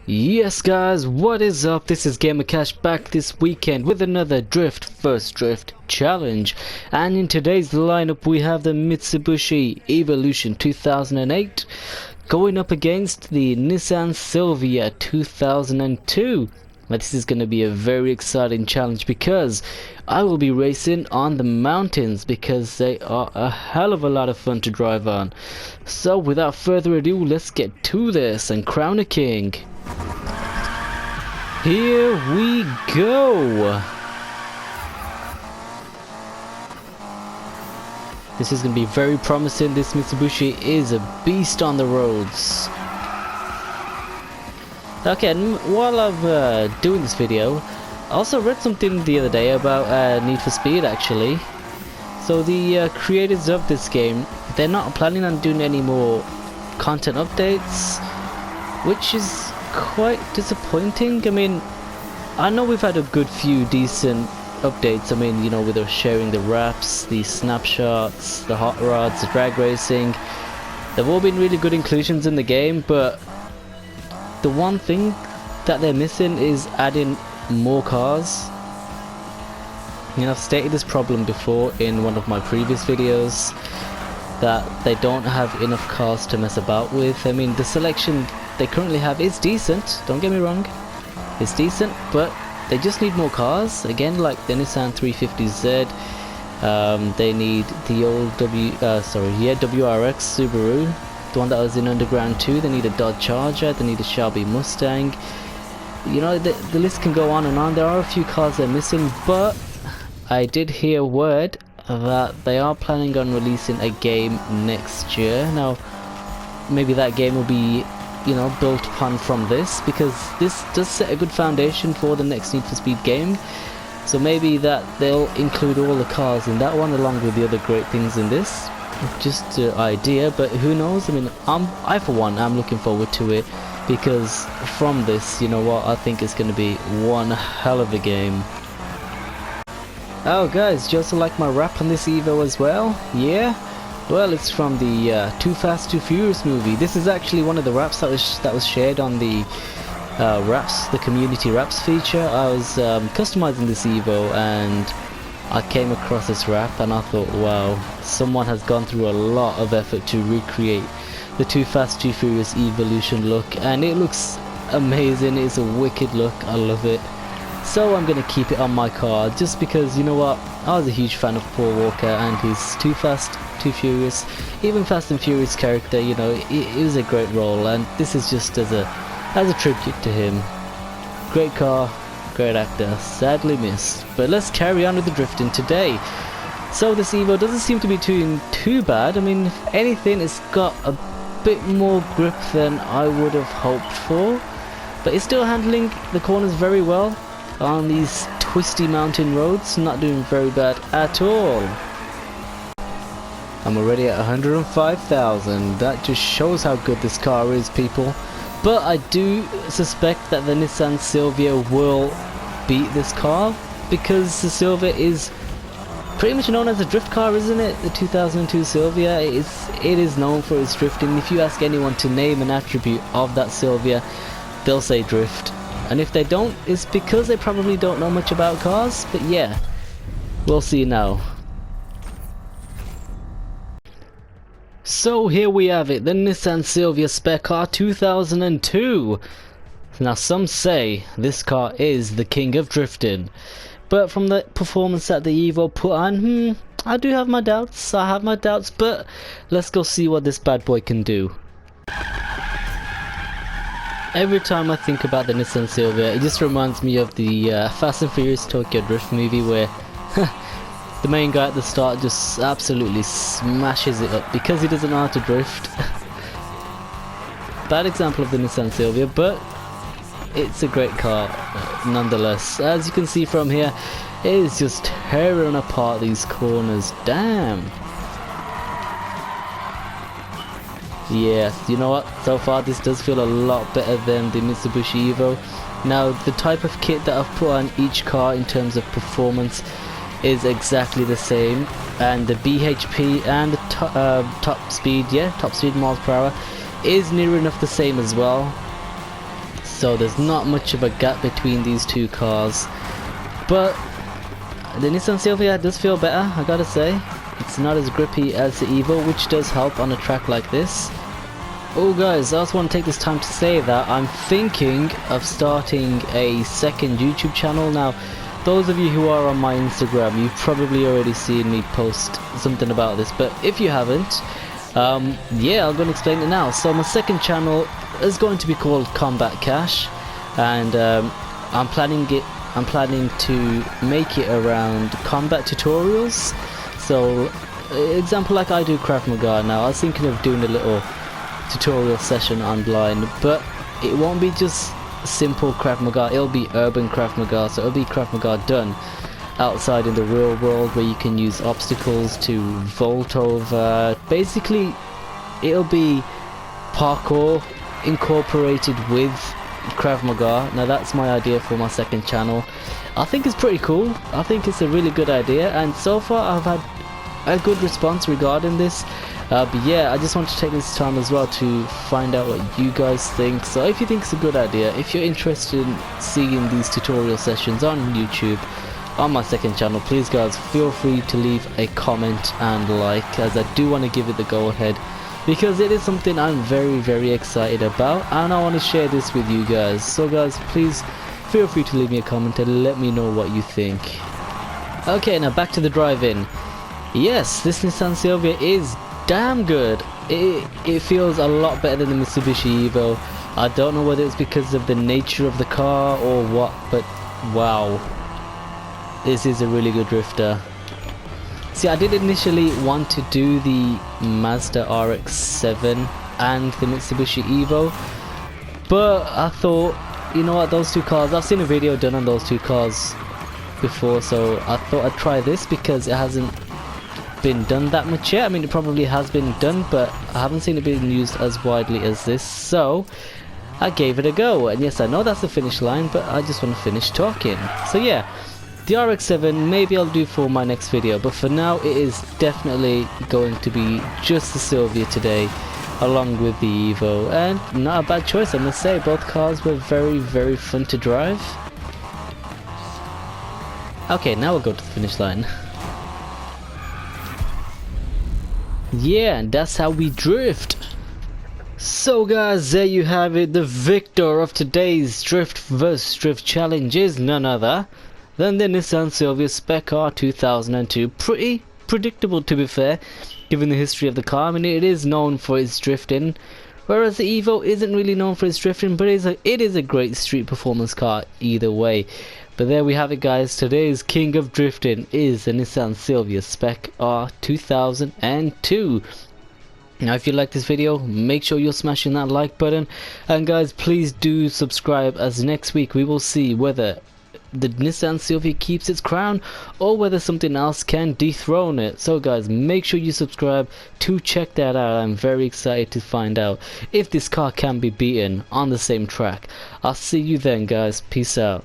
Yes guys, what is up? This is Gamer Cash back this weekend with another First Drift challenge. And in today's lineup we have the Mitsubishi Evolution 2008 going up against the Nissan Silvia 2002. Now this is going to be a very exciting challenge because I will be racing on the mountains because they are a hell of a lot of fun to drive on. So without further ado, let's get to this and crown a king. Here we go. This is going to be very promising. This Mitsubishi is a beast on the roads. Okay, and while I'm doing this video, I also read something the other day about Need for Speed actually. So the creators of this game, they're not planning on doing any more content updates, which is quite disappointing. I mean, I know we've had a good few decent updates. I mean, you know, with us sharing the wraps, the snapshots, the hot rods, the drag racing. They've all been really good inclusions in the game, but the one thing that they're missing is adding more cars. You know, I've stated this problem before in one of my previous videos, that they don't have enough cars to mess about with. I mean, the selection they currently have is decent, don't get me wrong, it's decent, but they just need more cars. Again, like the Nissan 350Z, they need the old WRX Subaru, the one that was in Underground 2, they need a Dodge Charger, they need a Shelby Mustang. You know, the list can go on and on. There are a few cars they're missing, but I did hear word that they are planning on releasing a game next year. Now, maybe that game will be, you know, built upon from this, because this does set a good foundation for the next Need for Speed game. So maybe that they'll include all the cars in that one along with the other great things in this. Just an idea, but who knows? I mean, I for one, I'm looking forward to it, because from this, you know what, I think it's going to be one hell of a game. Oh guys, do you also like my rap on this Evo as well? Yeah? Well, it's from the Too Fast Too Furious movie. This is actually one of the raps that was shared on the the community raps feature. I was customizing this Evo and I came across this rap and I thought, wow, someone has gone through a lot of effort to recreate the Too Fast Too Furious Evolution look, and it looks amazing. It's a wicked look, I love it. So I'm gonna keep it on my car just because, you know what, I was a huge fan of Paul Walker and his Too Fast Too Furious, even Fast and Furious character. You know, it was a great role, and this is just as a tribute to him. Great car, great actor, sadly missed. But let's carry on with the drifting today. So this Evo doesn't seem to be doing too bad. I mean, if anything, it's got a bit more grip than I would have hoped for, but it's still handling the corners very well on these twisty mountain roads. Not doing very bad at all. I'm already at 105,000. That just shows how good this car is, people. But I do suspect that the Nissan Silvia will beat this car, because the Silvia is pretty much known as a drift car, isn't it? The 2002 Silvia, it is known for its drifting. If you ask anyone to name an attribute of that Silvia, they'll say drift. And if they don't, it's because they probably don't know much about cars. But yeah, we'll see now. So here we have it, the Nissan Silvia Spec Car 2002. Now some say this car is the king of drifting, but from the performance that the Evo put on, I do have my doubts. I have my doubts, but let's go see what this bad boy can do. Every time I think about the Nissan Silvia, it just reminds me of the Fast and Furious Tokyo Drift movie, where the main guy at the start just absolutely smashes it up because he doesn't know how to drift. Bad example of the Nissan Silvia, but it's a great car nonetheless. As you can see from here, it is just tearing apart these corners. Damn. Yeah, you know what, so far this does feel a lot better than the Mitsubishi Evo. Now the type of kit that I've put on each car in terms of performance is exactly the same, and the BHP and the top speed miles per hour is near enough the same as well. so there's not much of a gap between these two cars. But the Nissan Silvia does feel better, I gotta say. It's not as grippy as the Evo, which does help on a track like this. Oh guys, I also want to take this time to say that I'm thinking of starting a second YouTube channel. Now, those of you who are on my Instagram, you've probably already seen me post something about this, but if you haven't, yeah, I'm going to explain it now. So my second channel is going to be called Combat Cash, and I'm planning to make it around combat tutorials. So, example like I do Krav Maga now, I was thinking of doing a little tutorial session online, but it won't be just simple Krav Maga, it'll be urban Krav Maga, so it'll be Krav Maga done outside in the real world where you can use obstacles to vault over. Basically, it'll be parkour incorporated with Krav Maga. Now that's my idea for my second channel. I think it's pretty cool. I think it's a really good idea, and so far I've had a good response regarding this. But yeah, I just want to take this time as well to find out what you guys think. So if you think it's a good idea, if you're interested in seeing these tutorial sessions on YouTube on my second channel, please guys feel free to leave a comment and like, as I do want to give it the go ahead, because it is something I'm very excited about, and I want to share this with you guys. So guys, please feel free to leave me a comment and let me know what you think. Okay, now back to the drive-in. Yes, this Nissan Silvia is damn good. It feels a lot better than the Mitsubishi Evo. I don't know whether it's because of the nature of the car or what, but wow, this is a really good drifter. See, I did initially want to do the Mazda RX-7 and the Mitsubishi Evo, but I thought, you know what, those two cars, I've seen a video done on those two cars before, so I thought I'd try this because it hasn't been done that much yet. I mean, it probably has been done, but I haven't seen it being used as widely as this, so I gave it a go. And yes, I know that's the finish line, but I just want to finish talking. So yeah, the RX-7 maybe I'll do for my next video, but for now it is definitely going to be just the Silvia today along with the Evo, and not a bad choice, I must say. Both cars were very fun to drive. Okay, now we'll go to the finish line. Yeah, and that's how we drift. So guys, there you have it. The victor of today's drift vs drift challenge is none other than the Nissan Silvia Spec R 2002. Pretty predictable, to be fair, given the history of the car. I mean, it is known for its drifting, whereas the Evo isn't really known for its drifting, but it is a great street performance car either way. But there we have it guys, today's king of drifting is the Nissan Silvia Spec R 2002. Now if you like this video, make sure you're smashing that like button, and guys please do subscribe, as next week we will see whether the Nissan Silvia keeps its crown or whether something else can dethrone it. So guys, make sure you subscribe to check that out. I'm very excited to find out if this car can be beaten on the same track. I'll see you then guys, peace out.